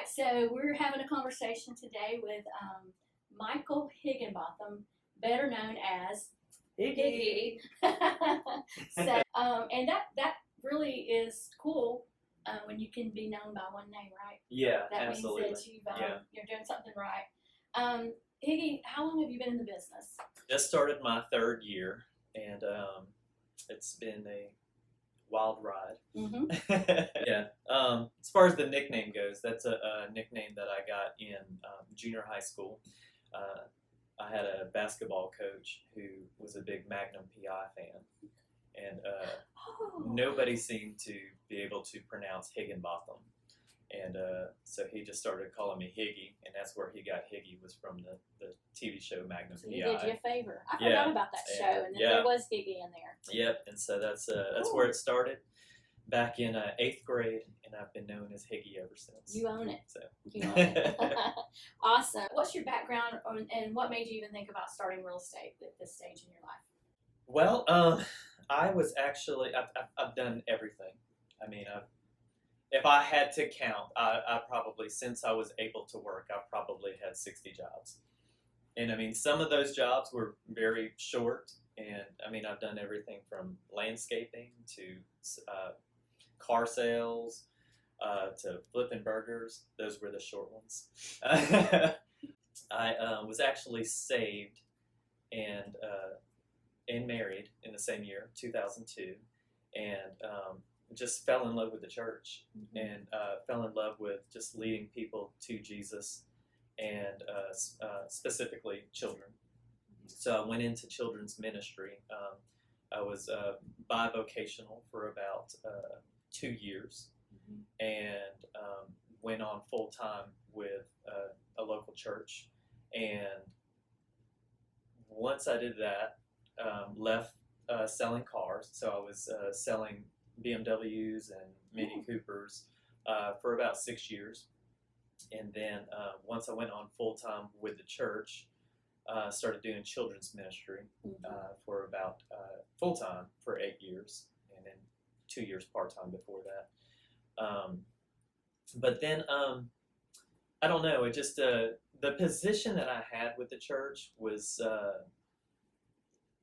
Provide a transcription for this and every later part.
right, so we're having a conversation today with Michael Higginbotham, better known as Higgie. And that really is cool when you can be known by one name, right? Yeah, That absolutely. means that you're doing something right. Higgie, how long have you been in the business? Just started my third year, and it's been a wild ride. Mm-hmm. Yeah. As far as the nickname goes, that's a nickname that I got in junior high school. I had a basketball coach who was a big Magnum PI fan, and nobody seemed to be able to pronounce Higginbotham. And so he just started calling me Higgie, and that's where he got Higgie, was from the TV show Magnum So PI. he did you a favor. I forgot about that show, and then there was Higgie in there. Yep, and so that's where it started, back in 8th grade, and I've been known as Higgie ever since. You own it. So. You own it. Awesome. What's your background, and what made you even think about starting real estate at this stage in your life? Well, I was actually, I've done everything. I mean, if I had to count, I probably, since I was able to work, I've probably had 60 jobs. And I mean, some of those jobs were very short, and I mean, I've done everything from landscaping to car sales to flipping burgers. Those were the short ones. I was actually saved and married in the same year, 2002, and just fell in love with the church, and fell in love with just leading people to Jesus, and specifically children. So I went into children's ministry. I was bivocational for about 2 years, and went on full time with a local church. And once I did that, left selling cars. So I was selling BMWs and Mini Coopers for about 6 years. And then once I went on full time with the church, started doing children's ministry for about full time for 8 years, and then 2 years part time before that. But then I don't know. It just the position that I had with the church was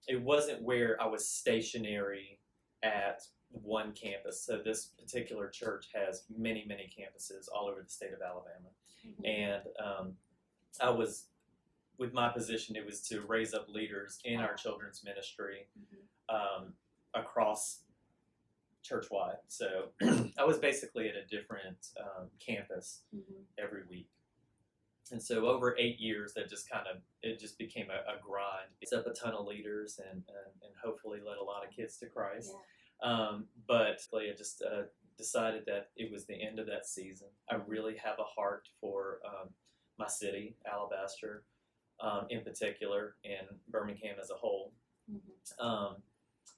it wasn't where I was stationary at one campus. So this particular church has many campuses all over the state of Alabama, and I was, with my position, it was to raise up leaders in our children's ministry across church-wide. So I was basically at a different campus every week. And so over 8 years, it just became a grind. It's up a ton of leaders and hopefully led a lot of kids to Christ. Yeah. But I just decided that it was the end of that season. I really have a heart for my city, Alabaster, in particular, and Birmingham as a whole.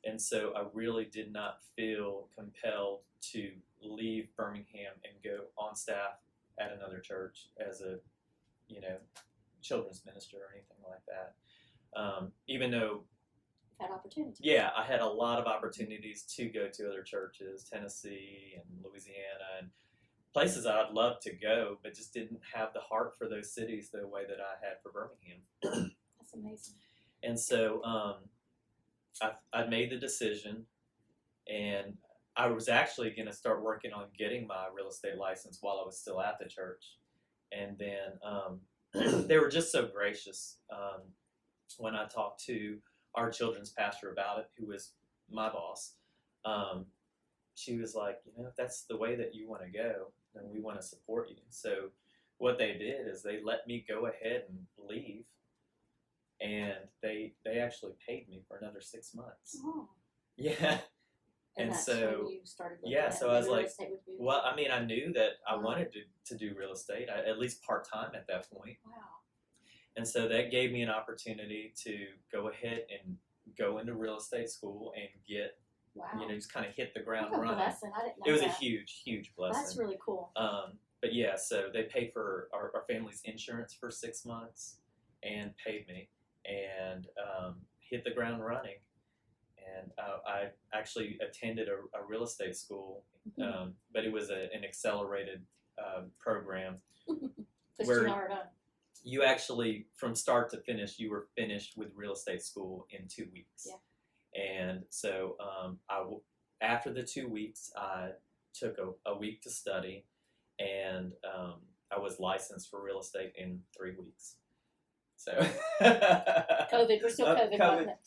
And so I really did not feel compelled to leave Birmingham and go on staff at another church as a children's minister or anything like that. Even though had opportunities. Yeah, I had a lot of opportunities to go to other churches, Tennessee and Louisiana, and places I'd love to go, but just didn't have the heart for those cities the way that I had for Birmingham. That's amazing. And so I made the decision, and I was actually going to start working on getting my real estate license while I was still at the church. And then they were just so gracious when I talked to our children's pastor about it, who was my boss. She was like, if that's the way that you want to go, then we want to support you. So what they did is they let me go ahead and leave, and they actually paid me for another 6 months. Oh. Yeah. And that's when you started looking at so I was like, well, I mean, I knew that I wanted to do real estate, at least part-time at that point. Wow. And so that gave me an opportunity to go ahead and go into real estate school and get, just kind of hit the ground running. I didn't know it was that. a huge blessing. That's really cool. But yeah, so they paid for our family's insurance for 6 months and paid me, and hit the ground running. And I actually attended a real estate school, but it was an accelerated program Pushed where you hard, huh? you actually, from start to finish, you were finished with real estate school in 2 weeks. Yeah. And so after the 2 weeks, I took a week to study, and I was licensed for real estate in 3 weeks. So COVID, we're still COVID.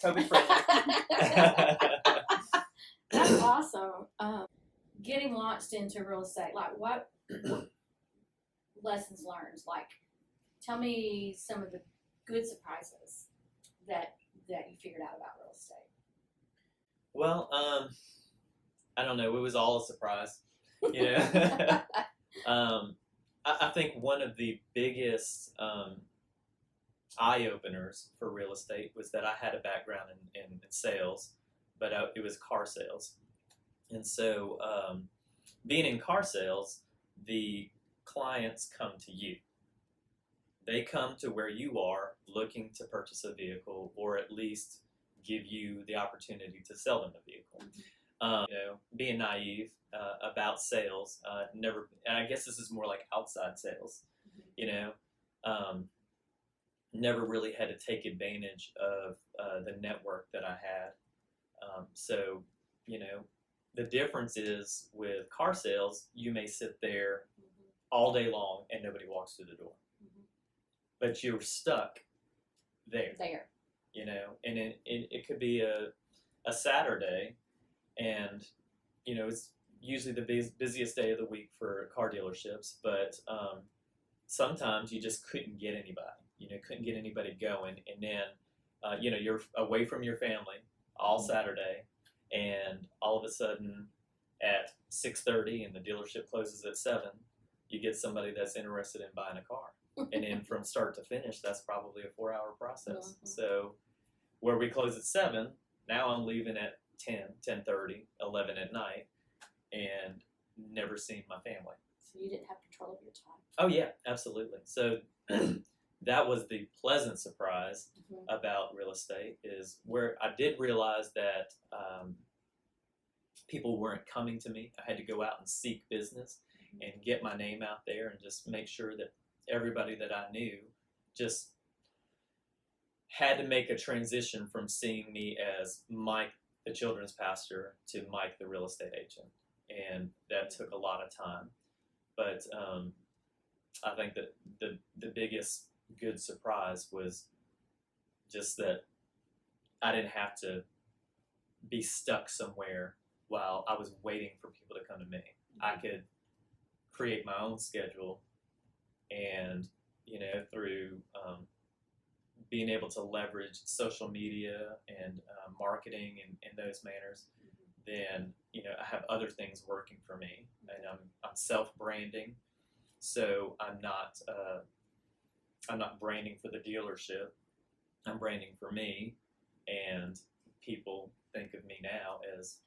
COVID friendly. That's awesome. Getting launched into real estate, like what lessons learned? Like, tell me some of the good surprises that you figured out about real estate. Well, I don't know. It was all a surprise, you know. I think one of the biggest eye openers for real estate was that I had a background in sales, but it was car sales, and so being in car sales, the clients come to you. They come to where you are looking to purchase a vehicle, or at least give you the opportunity to sell them a vehicle. Being naive about sales, never, and I guess this is more like outside sales, never really had to take advantage of the network that I had. So, the difference is with car sales, you may sit there all day long and nobody walks through the door. But you're stuck there. And it could be a Saturday, and, it's usually the busiest day of the week for car dealerships, but sometimes you just couldn't get anybody, couldn't get anybody going, and then, you're away from your family all Saturday, and all of a sudden at 6:30 and the dealership closes at 7, you get somebody that's interested in buying a car. And then from start to finish, that's probably a 4-hour process. So where we close at 7, now I'm leaving at 10, 10:30, 11 at night, and never seen my family. So you didn't have control of your time. Oh, yeah, absolutely. So that was the pleasant surprise about real estate, is where I did realize that people weren't coming to me. I had to go out and seek business and get my name out there and just make sure that everybody that I knew just had to make a transition from seeing me as Mike, the children's pastor, to Mike, the real estate agent. And that took a lot of time. But I think that the biggest good surprise was just that I didn't have to be stuck somewhere while I was waiting for people to come to me. I could create my own schedule, and through being able to leverage social media and marketing in those manners, then I have other things working for me, and I'm self-branding, so I'm not branding for the dealership. I'm branding for me, and people think of me now as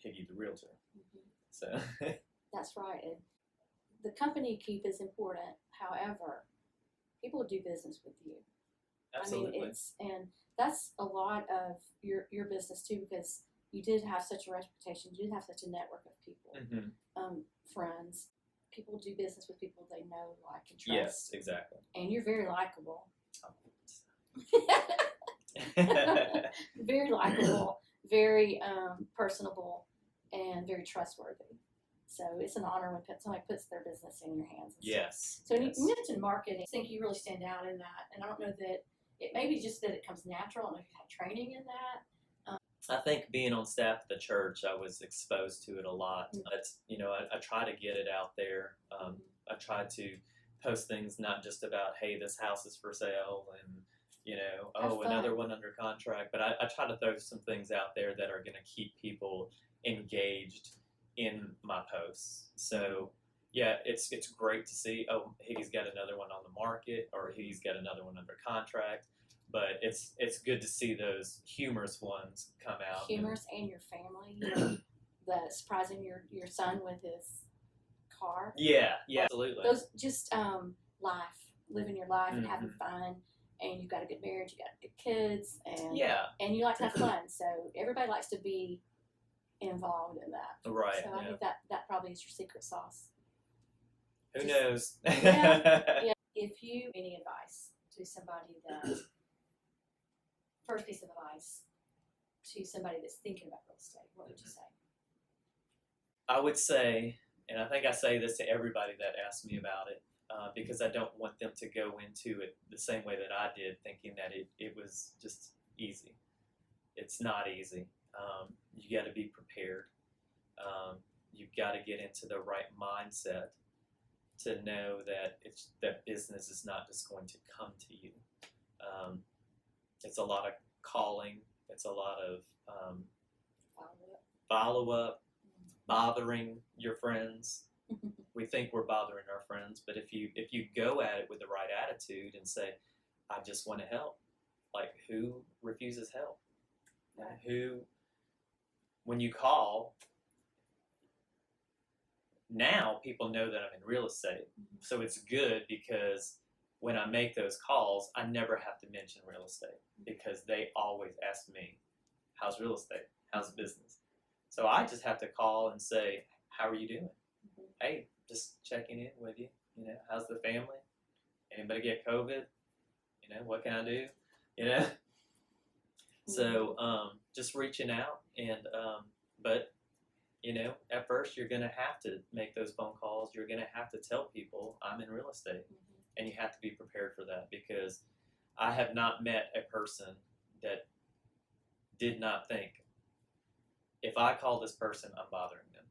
Higgie the realtor. So that's right. And the company you keep is important. However, people do business with you. Absolutely. I mean, and that's a lot of your business too, because you did have such a reputation. You did have such a network of people, friends. People do business with people they know, like, and trust. Yes, exactly. And you're very likable. Very likable, very personable, and very trustworthy. So it's an honor when somebody puts their business in your hands. Yes. So you mentioned marketing. I think you really stand out in that. And I don't know that it may be just that it comes natural. I don't know if you had training in that. I think being on staff at the church, I was exposed to it a lot. But, I try to get it out there. I try to post things not just about, hey, this house is for sale, and another one under contract. But I try to throw some things out there that are going to keep people engaged in my posts. So yeah, it's great to see, oh, Higgie's got another one on the market, or Higgie's got another one under contract. But it's good to see those humorous ones come out. Humorous, and your family. The surprising your son with his car. Yeah, absolutely. Those just life, living your life and having fun. And you've got a good marriage, you got good kids, and you like to have fun. So everybody likes to be involved in that. Right. So I think that probably is your secret sauce. Who knows? Yeah. If you any advice to somebody that first piece of advice to somebody that's thinking about real estate, what would you say? I would say, and I think I say this to everybody that asks me about it, because I don't want them to go into it the same way that I did, thinking that it was just easy. It's not easy. You got to be prepared. You've got to get into the right mindset to know that that business is not just going to come to you. It's a lot of calling. It's a lot of follow up, bothering your friends. We think we're bothering our friends, but if you go at it with the right attitude and say, "I just want to help," like who refuses help? Right. Who, when you call, now people know that I'm in real estate, so it's good because when I make those calls, I never have to mention real estate because they always ask me, "How's real estate? How's business?" So I just have to call and say, "How are you doing? Hey, just checking in with you. You know, how's the family? Anybody get COVID? You know, what can I do? You know." So just reaching out but you know, at first you're gonna have to make those phone calls. You're gonna have to tell people I'm in real estate, and you have to be prepared for that because I have not met a person that did not think, if I call this person, I'm bothering them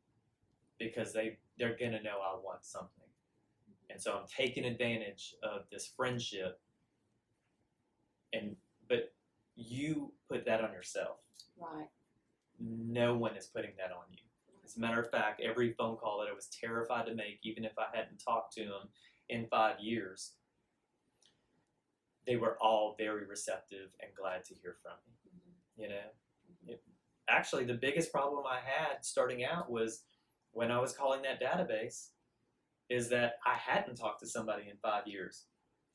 because they're gonna know I want something, and so I'm taking advantage of this friendship. But you put that on yourself. Right. No one is putting that on you. As a matter of fact, every phone call that I was terrified to make, even if I hadn't talked to them in 5 years, they were all very receptive and glad to hear from me. You know, actually, the biggest problem I had starting out was when I was calling that database, is that I hadn't talked to somebody in 5 years,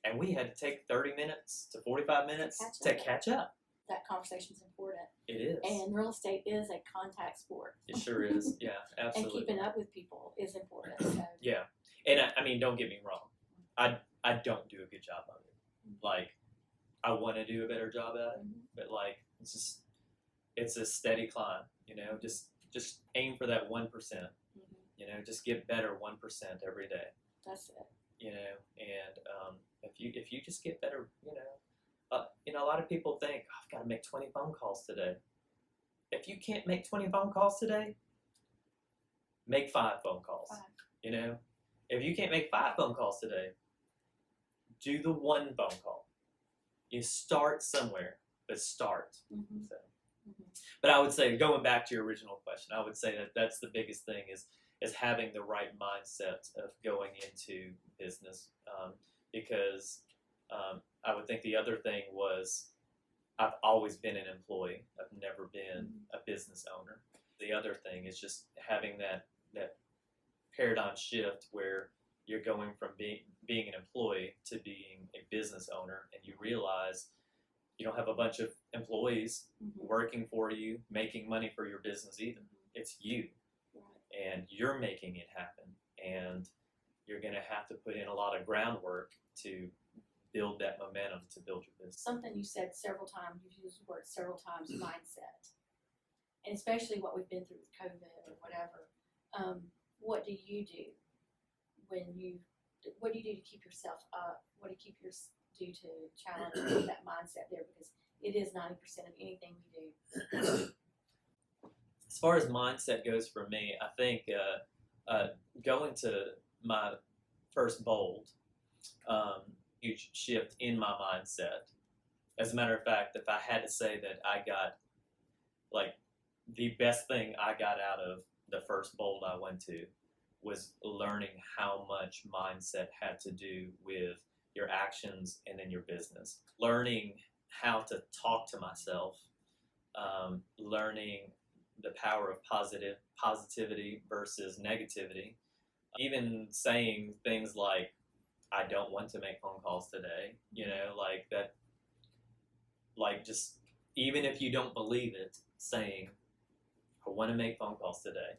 and we had to take 30 minutes to 45 minutes to catch up. That conversation is important. It is. And real estate is a contact sport. It sure is. Yeah, absolutely. And keeping up with people is important. So. Yeah. And I mean, don't get me wrong. I don't do a good job of it. Like, I want to do a better job at it, but like, it's a steady climb, you know, just aim for that 1%, you know, just get better 1% every day. That's it. You know, and if you just get better, you know, a lot of people think, oh, I've got to make 20 phone calls today. If you can't make 20 phone calls today, make 5 phone calls. 5. You know, if you can't make 5 phone calls today, do the 1 phone call. You start somewhere, but start. So. But I would say, going back to your original question, I would say that that's the biggest thing is having the right mindset of going into business, because I would think the other thing was I've always been an employee. I've never been a business owner. The other thing is just having that paradigm shift where you're going from being an employee to being a business owner, and you realize you don't have a bunch of employees working for you, making money for your business either. It's you, and you're making it happen, and you're going to have to put in a lot of groundwork to build that momentum to build your business. Something you said several times, you've used the word several times, mindset. And especially what we've been through with COVID or whatever. What do you do what do you do to keep yourself up? What do you do to challenge that mindset there? Because it is 90% of anything we do. As far as mindset goes for me, I think going to my first bold, huge shift in my mindset. As a matter of fact, if I had to say that I got, like, the best thing I got out of the first bold I went to was learning how much mindset had to do with your actions and then your business. Learning how to talk to myself, learning the power of positivity versus negativity, even saying things like, I don't want to make phone calls today, you know, like that, like just, even if you don't believe it, saying, I want to make phone calls today.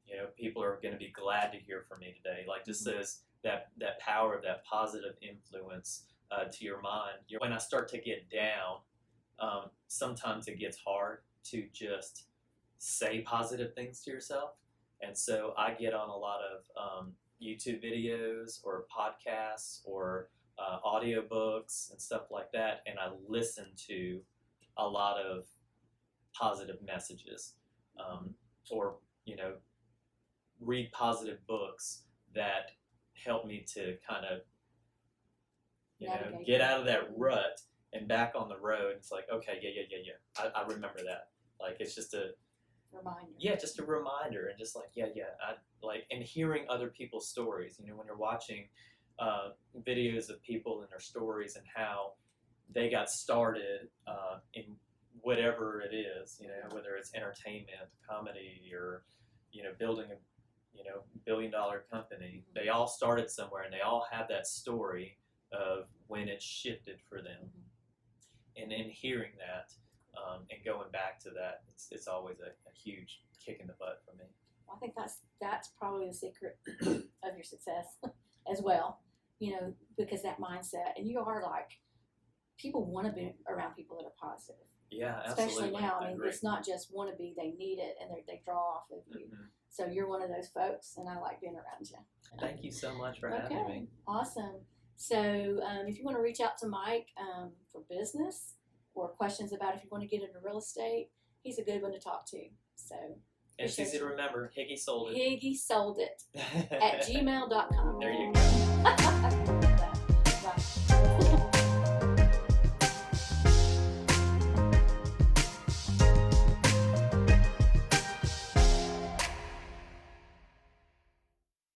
You know, people are going to be glad to hear from me today. Like, just says, that power of that positive influence to your mind. When I start to get down, sometimes it gets hard to just say positive things to yourself. And so I get on a lot of YouTube videos or podcasts or audiobooks and stuff like that, and I listen to a lot of positive messages, or read positive books that help me to kind of get out of that rut and back on the road. It's like, okay, yeah. I remember that. Like, it's just a reminder. Yeah, just a reminder, and just like, and hearing other people's stories. When you're watching videos of people and their stories and how they got started in whatever it is, whether it's entertainment, comedy, or building a billion-dollar company. They all started somewhere, and they all have that story of when it shifted for them. And in hearing that and going back to that, it's always a huge kick in the butt for me. I think that's probably the secret of your success as well, because that mindset, and you are like, people want to be around people that are positive. Yeah, absolutely. Especially now, it's not just want to be, they need it, and they draw off of you. So you're one of those folks, and I like being around you. Thank you so much for having me. Awesome. So if you want to reach out to Mike for business or questions about if you want to get into real estate, he's a good one to talk to. So it's easy to remember. Higgie sold it. Higgie sold it at gmail.com. There you go.